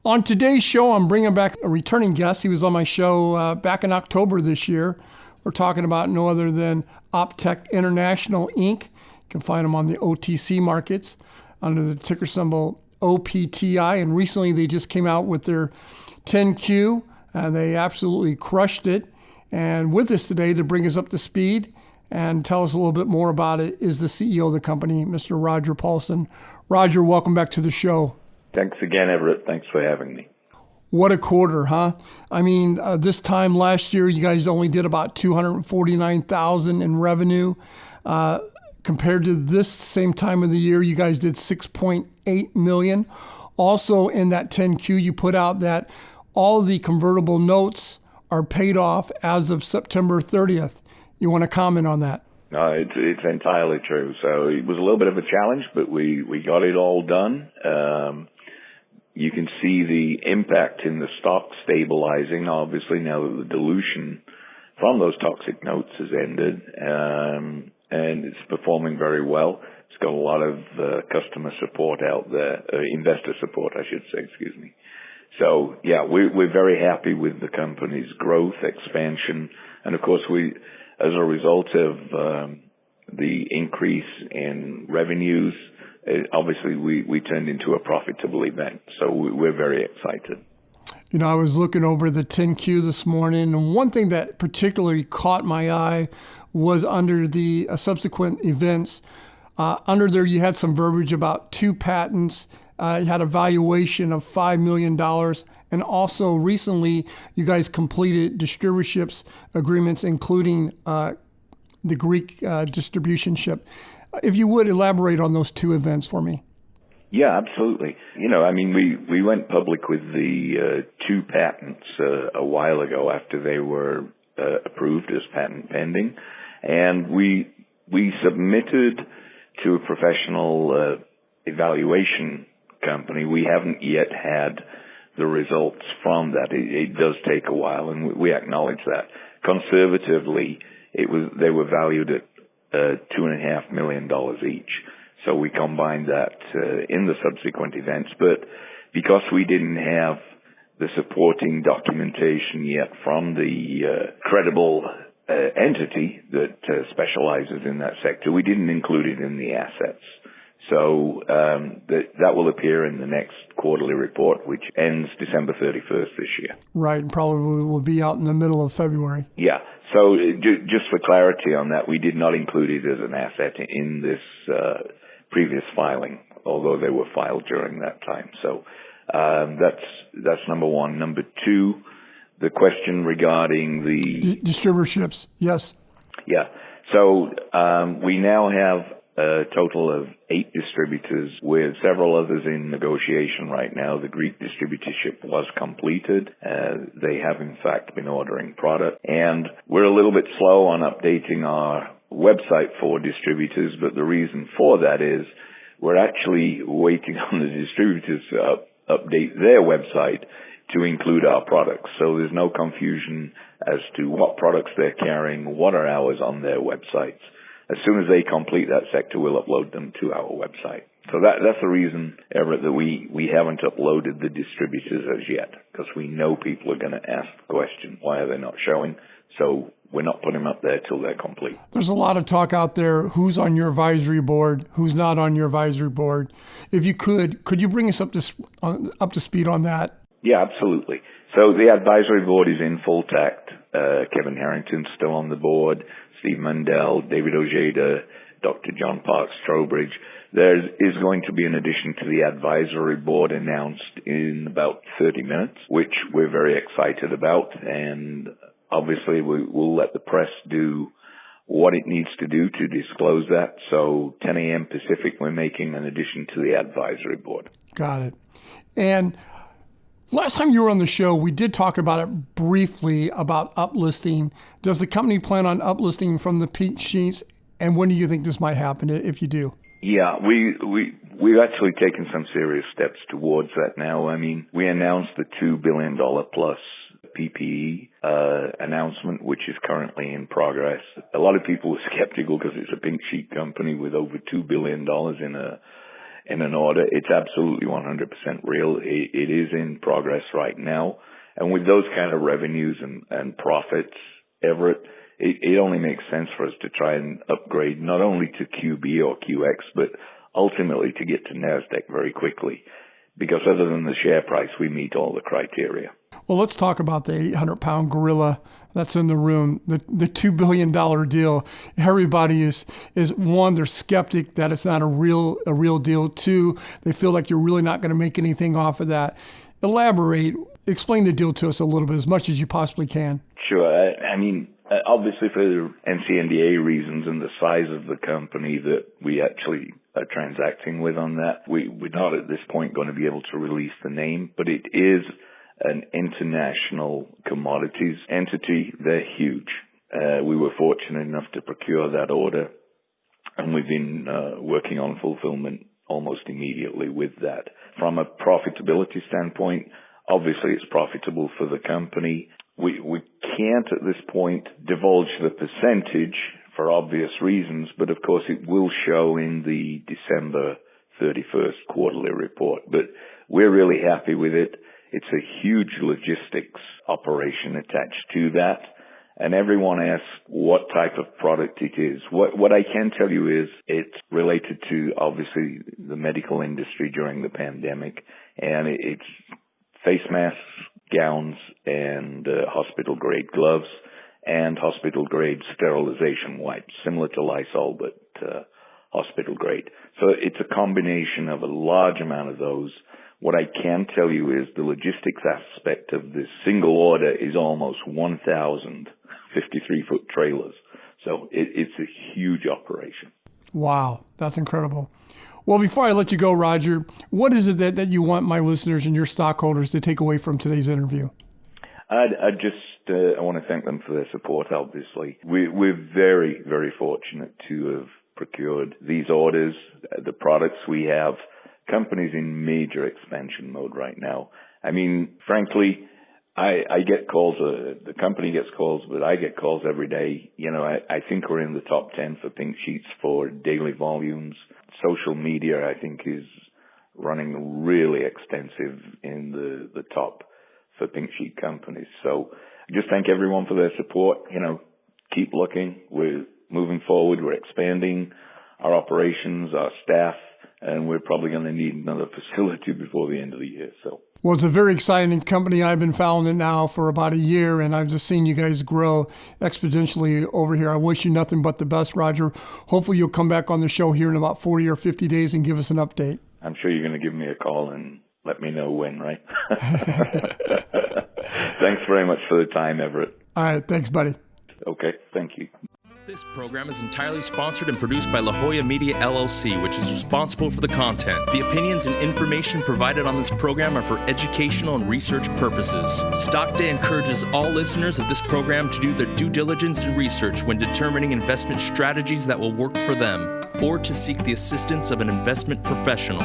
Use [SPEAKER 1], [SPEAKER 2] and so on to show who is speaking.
[SPEAKER 1] On today's show, I'm bringing back a returning guest. He was on my show back in October this year. We're talking about no other than Optec International, Inc. You can find them on the OTC markets under the ticker symbol OPTI. And recently they just came out with their 10Q. They absolutely crushed it. And with us today to bring us up to speed and tell us a little bit more about it is the CEO of the company, Mr. Roger Pawson. Roger, welcome back to the show.
[SPEAKER 2] Thanks again, Everett. Thanks for having me.
[SPEAKER 1] What a quarter, huh? I mean, this time last year, you guys only did about $249,000 in revenue. Compared to this same time of the year, you guys did $6.8 million. Also, in that 10Q, you put out that all the convertible notes are paid off as of September 30th. You want to comment on that?
[SPEAKER 2] No, it's entirely true. So it was a little bit of a challenge, but we got it all done. You can see the impact in the stock stabilizing, obviously, now that the dilution from those toxic notes has ended, and it's performing very well. It's got a lot of customer support out there, investor support, I should say, excuse me. So, yeah, we're very happy with the company's growth, expansion, and of course, as a result of the increase in revenues, obviously we turned into a profitable event. So we're very excited.
[SPEAKER 1] You know, I was looking over the 10Q this morning, and one thing that particularly caught my eye was under the subsequent events. Under there, you had some verbiage about 2 patents. You had a valuation of $5 million. And also recently, you guys completed distributorships agreements, including the Greek distribution ship. If you would elaborate on those 2 events for me.
[SPEAKER 2] Yeah, absolutely. You know, I mean, we went public with the 2 patents a while ago after they were approved as patent pending. And we submitted to a professional evaluation company. We haven't yet had the results from that. It does take a while, and we acknowledge that. Conservatively, they were valued at $2.5 million each. So we combined that in the subsequent events. But because we didn't have the supporting documentation yet from the credible entity that specializes in that sector, we didn't include it in the assets. So that will appear in the next quarterly report, which ends December 31st this year.
[SPEAKER 1] Right, and probably will be out in the middle of February.
[SPEAKER 2] Yeah. So just for clarity on that, we did not include it as an asset in this previous filing, although they were filed during that time. So that's number one. Number 2, the question regarding the
[SPEAKER 1] distributorships. Yes.
[SPEAKER 2] Yeah. So we now have a total of 8 distributors with several others in negotiation right now. The Greek distributorship was completed. They have, in fact, been ordering product. And we're a little bit slow on updating our website for distributors, but the reason for that is we're actually waiting on the distributors to update their website to include our products. So there's no confusion as to what products they're carrying, what are ours on their websites. As soon as they complete that sector, we'll upload them to our website. So that's the reason, Everett, that we haven't uploaded the distributors as yet, because we know people are going to ask the question, why are they not showing? So we're not putting them up there till they're complete.
[SPEAKER 1] There's a lot of talk out there, who's on your advisory board, who's not on your advisory board. If you could you bring us up to speed on that?
[SPEAKER 2] Yeah, absolutely. So the advisory board is in full tact. Kevin Harrington's still on the board, Steve Mundell, David Ojeda, Dr. John Parks Trowbridge. There is going to be an addition to the advisory board announced in about 30 minutes, which we're very excited about. And obviously we'll let the press do what it needs to do to disclose that. So 10 a.m. Pacific, we're making an addition to the advisory board.
[SPEAKER 1] Got it. And last time you were on the show, we did talk about it briefly about uplisting. Does the company plan on uplisting from the pink sheets? And when do you think this might happen, if you do?
[SPEAKER 2] Yeah, we've actually taken some serious steps towards that now. I mean, we announced the $2 billion plus PPE announcement, which is currently in progress. A lot of people were skeptical because it's a pink sheet company with over $2 billion in an order. It's absolutely 100% real. It is in progress right now. And with those kind of revenues and profits, Everett, it only makes sense for us to try and upgrade not only to QB or QX, but ultimately to get to NASDAQ very quickly. Because other than the share price, we meet all the criteria.
[SPEAKER 1] Well, let's talk about the 800-pound gorilla that's in the room, the $2 billion deal. Everybody is one, they're skeptic that it's not a real deal. Two, they feel like you're really not going to make anything off of that. Elaborate, explain the deal to us a little bit, as much as you possibly can.
[SPEAKER 2] Sure. I mean, obviously for NCNDA reasons and the size of the company that we actually are transacting with on that, we're not at this point going to be able to release the name, but it is an international commodities entity. They're huge. We were fortunate enough to procure that order, and we've been working on fulfillment almost immediately with that. From a profitability standpoint, obviously it's profitable for the company. We can't at this point divulge the percentage for obvious reasons, but of course it will show in the December 31st quarterly report. But we're really happy with it. It's a huge logistics operation attached to that. And everyone asks what type of product it is. What I can tell you is it's related to, obviously, the medical industry during the pandemic. And it's face masks, gowns, and hospital-grade gloves, and hospital-grade sterilization wipes, similar to Lysol, but hospital-grade. So it's a combination of a large amount of those. What I can tell you is the logistics aspect of this single order is almost 1,000 53-foot trailers. So it's a huge operation.
[SPEAKER 1] Wow, that's incredible. Well, before I let you go, Roger, what is it that you want my listeners and your stockholders to take away from today's interview?
[SPEAKER 2] I want to thank them for their support, obviously. We're very, very fortunate to have procured these orders, the products we have. Company's in major expansion mode right now. I mean, frankly, I get calls, the company gets calls, but I get calls every day. You know, I think we're in the top 10 for Pink Sheets for daily volumes. Social media, I think, is running really extensive in the top for Pink Sheet companies. So I just thank everyone for their support. You know, keep looking. We're moving forward. We're expanding our operations, our staff, and we're probably going to need another facility before the end of the year. So.
[SPEAKER 1] Well, it's a very exciting company. I've been following it now for about a year, and I've just seen you guys grow exponentially over here. I wish you nothing but the best, Roger. Hopefully you'll come back on the show here in about 40 or 50 days and give us an update.
[SPEAKER 2] I'm sure you're going to give me a call and let me know when, right? Thanks very much for the time, Everett.
[SPEAKER 1] All right. Thanks, buddy.
[SPEAKER 2] Okay. Thank you.
[SPEAKER 3] This program is entirely sponsored and produced by La Jolla Media, LLC, which is responsible for the content. The opinions and information provided on this program are for educational and research purposes. Stock Day encourages all listeners of this program to do their due diligence and research when determining investment strategies that will work for them, or to seek the assistance of an investment professional.